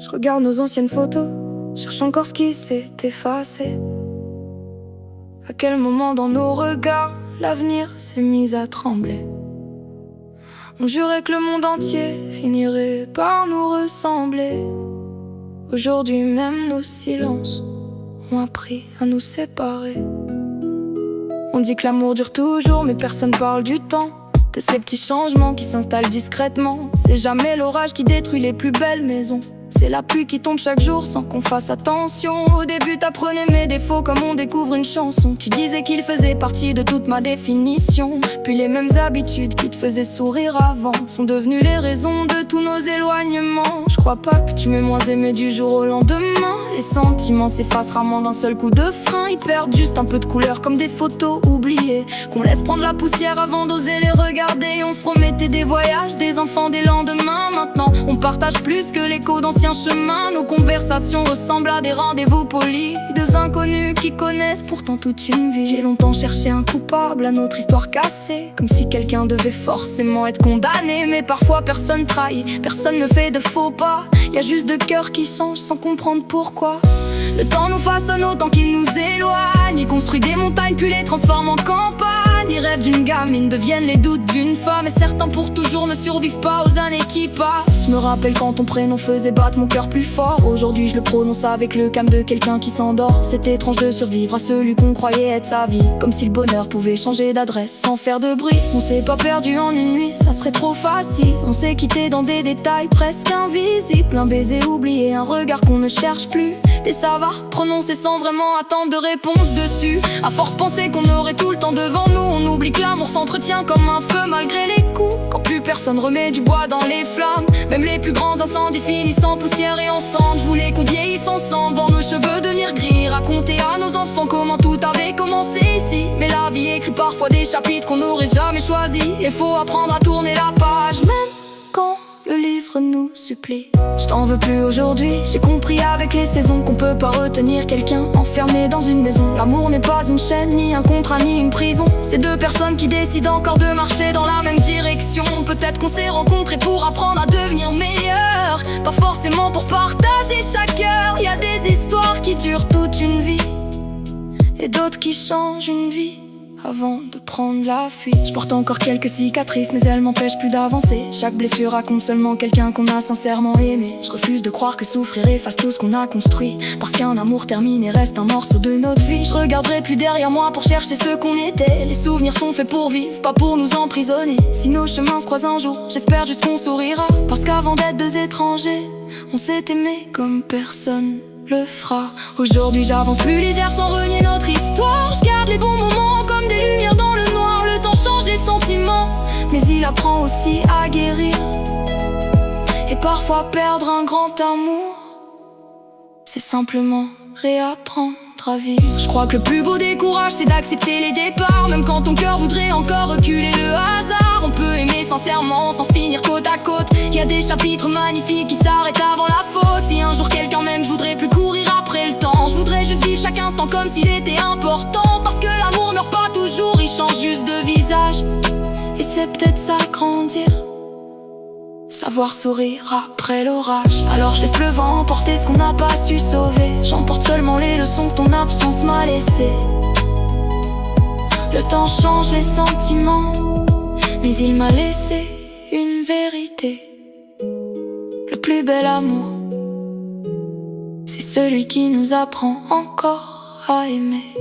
Je regarde nos anciennes photos, cherche encore ce qui s'est effacé. À quel moment dans nos regards l'avenir s'est mis à trembler? On jurait que le monde entier finirait par nous ressembler. Aujourd'hui même nos silences ont appris à nous séparer. On dit que l'amour dure toujours, mais personne parle du temps, de ces petits changements qui s'installent discrètement. C'est jamais l'orage qui détruit les plus belles maisons, c'est la pluie qui tombe chaque jour sans qu'on fasse attention. Au début t'apprenais mes défauts comme on découvre une chanson. Tu disais qu'ils faisaient partie de toute ma définition. Puis les mêmes habitudes qui te faisaient sourire avant sont devenues les raisons de tous nos éloignements. Je crois pas que tu m'aies moins aimé du jour au lendemain. Les sentiments s'effacent rarement d'un seul coup de frein. Ils perdent juste un peu de couleur comme des photos oubliées, qu'on laisse prendre la poussière avant d'oser les regarder. On se promettait des voyages, des enfants, des lendemains. Maintenant on partage plus que l'écho d'anciens chemins. Nos conversations ressemblent à des rendez-vous polis, deux inconnus qui connaissent pourtant toute une vie. J'ai longtemps cherché un coupable à notre histoire cassée, comme si quelqu'un devait forcément être condamné. Mais parfois personne trahit, personne ne fait de faux pas. Y a juste deux cœurs qui changent sans comprendre pourquoi. Le temps nous façonne autant qu'il nous éloigne. Il construit des montagnes puis les transforme en campagne. Les rêves d'une gamine deviennent les doutes d'une femme, et certains pour toujours ne survivent pas aux années qui passent. Je me rappelle quand ton prénom faisait battre mon cœur plus fort. Aujourd'hui je le prononce avec le calme de quelqu'un qui s'endort. C'est étrange de survivre à celui qu'on croyait être sa vie, comme si le bonheur pouvait changer d'adresse sans faire de bruit. On s'est pas perdu en une nuit, ça serait trop facile. On s'est quitté dans des détails presque invisibles. Un baiser oublié, un regard qu'on ne cherche plus, des ça va prononcés sans vraiment attendre de réponse dessus. À force penser qu'on aurait tout le temps devant nous, on oublie que l'amour s'entretient comme un feu malgré les coups. Quand plus personne remet du bois dans les flammes, même les plus grands incendies finissent en poussière et en cendres. Je voulais qu'on vieillisse ensemble, voir nos cheveux devenir gris, raconter à nos enfants comment tout avait commencé ici. Mais la vie écrit parfois des chapitres qu'on n'aurait jamais choisis, et faut apprendre à tourner la page, même quand le livre nous supplie. Je t'en veux plus aujourd'hui, j'ai compris avec les saisons qu'on peut pas retenir quelqu'un enfermé dans une maison. L'amour n'est pas une chaîne, ni un contrat, ni une prison. C'est deux personnes qui décident encore de marcher dans la même direction. Peut-être qu'on s'est rencontrés pour apprendre à devenir meilleurs, pas forcément pour partager chaque heure. Y a des histoires qui durent toute une vie, et d'autres qui changent une vie avant de prendre la fuite. Je porte encore quelques cicatrices, mais elles m'empêchent plus d'avancer. Chaque blessure raconte seulement quelqu'un qu'on a sincèrement aimé. Je refuse de croire que souffrir efface tout ce qu'on a construit, parce qu'un amour terminé reste un morceau de notre vie. Je regarderai plus derrière moi pour chercher ce qu'on était. Les souvenirs sont faits pour vivre, pas pour nous emprisonner. Si nos chemins se croisent un jour, j'espère juste qu'on sourira, parce qu'avant d'être deux étrangers, on s'est aimé comme personne le fera. Aujourd'hui j'avance plus légère sans renier notre histoire. Je garde les bons moments comme des lumières dans le noir. Le temps change les sentiments, mais il apprend aussi à guérir. Et parfois perdre un grand amour, c'est simplement réapprendre à vivre. Je crois que le plus beau des courages, c'est d'accepter les départs, même quand ton cœur voudrait encore reculer le hasard. On peut aimer sincèrement sans finir côte à côte. Y a des chapitres magnifiques qui s'arrêtent avant la faute. Si un jour quelqu'un m'aime, je voudrais plus courir après le temps. Je voudrais juste vivre chaque instant comme s'il était important, parce que l'amour meurt pas toujours, il change juste de visage. Et c'est peut-être ça grandir, savoir sourire après l'orage. Alors je laisse le vent emporter ce qu'on n'a pas su sauver. J'emporte seulement les leçons que ton absence m'a laissées. Le temps change les sentiments, mais il m'a laissé une vérité. Le plus bel amour, c'est celui qui nous apprend encore à aimer.